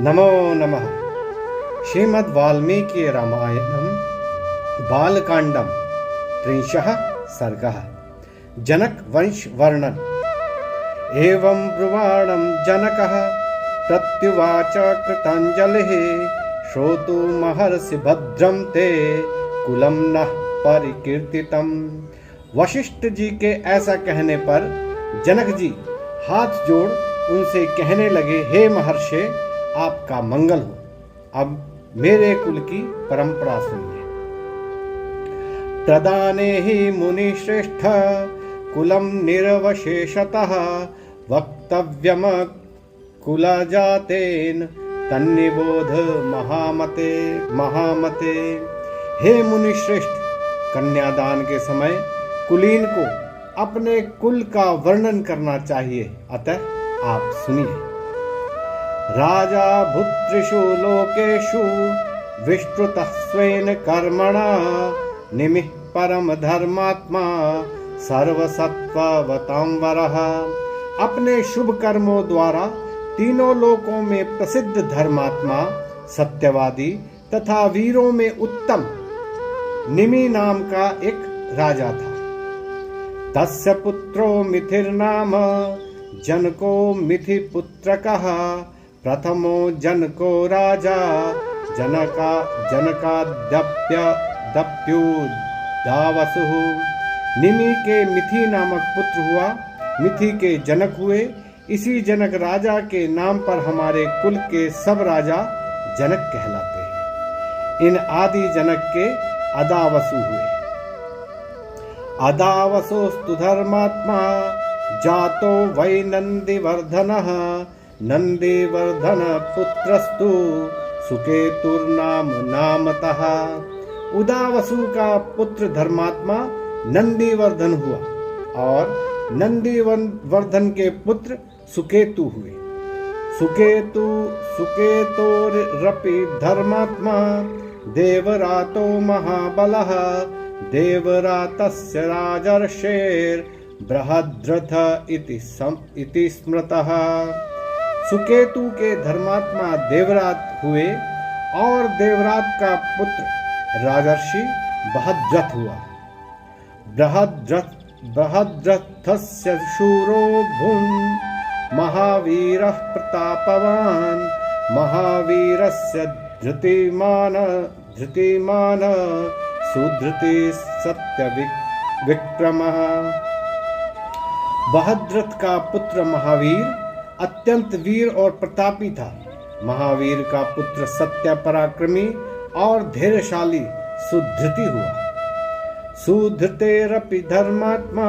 नमो नमः। श्रीमद् वाल्मीकि रामायणं बालकांडं त्रिंशः सर्गः। जनक वंश वर्णन। एवं ब्रुवाणं जनकः प्रत्युवाच कृताञ्जलिः श्रोतुमहर्षि भद्रं ते कुलं नः परिकीर्तितम्। वशिष्ठ जी के ऐसा कहने पर जनक जी हाथ जोड़ उनसे कहने लगे, हे महर्षि, आपका मंगल हो। अब मेरे कुल की परंपरा सुनिए। प्रदाने ही मुनि श्रेष्ठ कुलम निर्वशेषतः वक्तव्यम कुल जातेन तन्निबोध महामते महामते। हे मुनि श्रेष्ठ, कन्यादान के समय कुलीन को अपने कुल का वर्णन करना चाहिए, अतः आप सुनिए। राजा भूत्रिषु लोकेषु विस्तृतः स्वेन कर्मणा निमिः परम धर्मात्मा सर्वसत्त्ववतांवरः। अपने शुभ कर्मों द्वारा तीनों लोकों में प्रसिद्ध धर्मात्मा, सत्यवादी तथा वीरों में उत्तम निमि नाम का एक राजा था। तस्य पुत्रो मिथिर्नाम जनको मिथिपुत्रकः। प्रथमो जनको राजा जनकादप्युदावसुः। निमि के मिथि नामक पुत्र हुआ, मिथि के जनक हुए। इसी जनक राजा के नाम पर हमारे कुल के सब राजा जनक कहलाते हैं। इन आदि जनक के अदावसु हुए। अदावसोस्तु धर्मात्मा जातो वै नंदिवर्धनः। नंदिवर्धन पुत्रस्तु सुकेतुर्नाम नामतः। उदावसु का पुत्र धर्मात्मा नंदिवर्धन हुआ और नंदिवर्धन के पुत्र सुकेतु हुए। सुकेतोरपि धर्मात्मा देवरातो महाबलः। देवरातस्य राजर्षेर् बृहद्रथ इति स्मृतः। सुकेतु के धर्मात्मा देवरात हुए और देवरात का पुत्र राजर्षि बृहद्रथ हुआ। बृहद्रथस्य शूरो भून् महावीरः प्रतापवान्। महावीरस्य धृतिमान सुधृति सत्य विक्रमः। बृहद्रथ का पुत्र महावीर अत्यंत वीर और प्रतापी था। महावीर का पुत्र सत्य पराक्रमी और धैर्यशाली सुधृति हुआ। सुधृतेरपि धर्मात्मा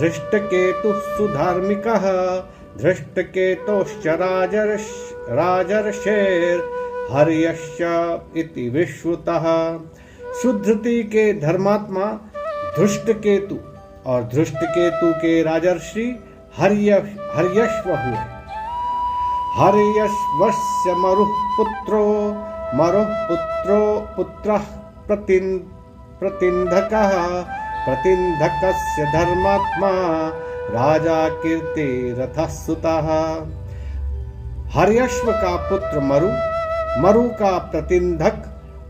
धृष्टकेतुः सुधार्मिकः। धृष्टकेतोश्च राजर्षेर् हर्यश्च इति विश्रुतः। सुधृति के धर्मात्मा धृष्टकेतु और धृष्टकेतु के राजर्षि हर्यश्व हुए। हर्यश्वस्य मरुः पुत्रः प्रतिन्धकः। प्रतिन्धकस्य धर्मात्मा राजा कीर्तिरथः सुतः। हर्यश्व का पुत्र मरु, मरु का प्रतिन्धक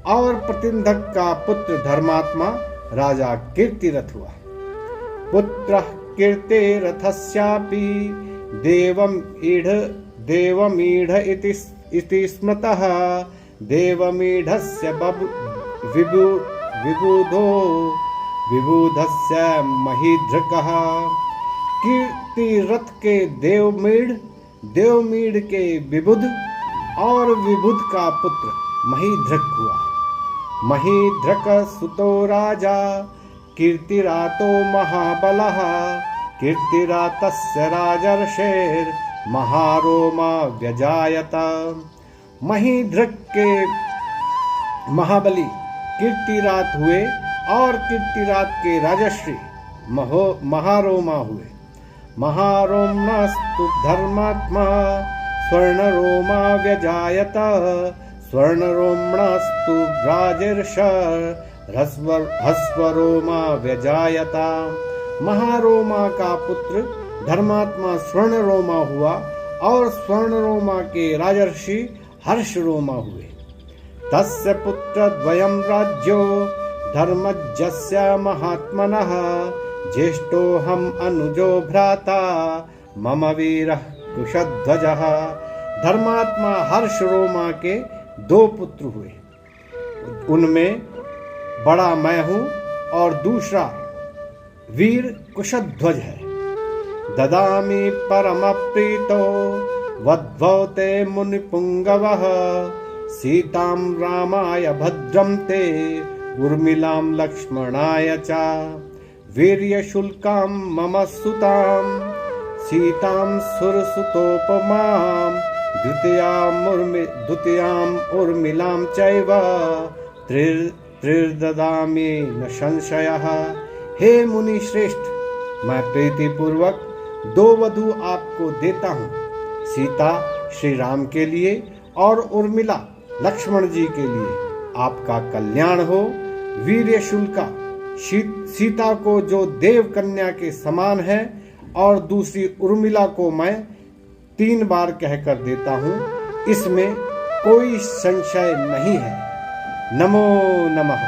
और प्रतिन्धक का पुत्र धर्मात्मा राजा कीर्तिरथ हुआ। पुत्रः कीर्तिरथस्यापि देवमीढ इति स्मृतः। देवमीढस्य विबुधस्य महीधृकः। कीर्तिरथ के देवमीढ़, देवमीढ़ के विबुध और विबुध का पुत्र महीधृक हुआ। महीधृक सुतो राजा कीर्तिरातो महाबलः। कीर्तिरातस्य राजर्षेर् महारोमा व्यजायत। महीधृक के महाबली कीर्तिरात हुए और कीर्तिरात के राजर्षि महारोमा हुए। महारोमणस्तु धर्मात्मा स्वर्णरोमा व्यजायत। स्वर्णरोमणस्तु राजर्ष हस्वरोमा व्यजायता। महारोमा का पुत्र धर्मात्मा स्वर्णरोमा हुआ और स्वर्णरोमा के राजर्षि हर्ष रोमा हुए। तस्य पुत्रद्वयं राज्यो धर्मज्ञस्य महात्मनः ज्येष्ठोऽहम् अनुजो भ्राता मम वीरः कुशध्वजः। धर्मात्मा हर्ष रोमा के 2 पुत्र हुए, उनमें बड़ा मैं हूं और दूसरा वीर कुशध्वज है। ददामि परमप्रीतो वद्भवते मुनिपुंगवः सीतां रामाय भद्रं ते उर्मिलां लक्ष्मणाय च वीर्यशुल्कां मम सुतां सीतां सुरसुतोपमां द्वितीयाम् उर्मिलां चैव त्रिर्ददामि न संशयः। हे मुनि श्रेष्ठ, मैं प्रीति पूर्वक 2 वधू आपको देता हूँ, सीता श्री राम के लिए और उर्मिला लक्ष्मण जी के लिए। आपका कल्याण हो। वीर्यशुल्का सीता को जो देव कन्या के समान है और दूसरी उर्मिला को मैं 3 बार कहकर देता हूँ, इसमें कोई संशय नहीं है। नमो नमः।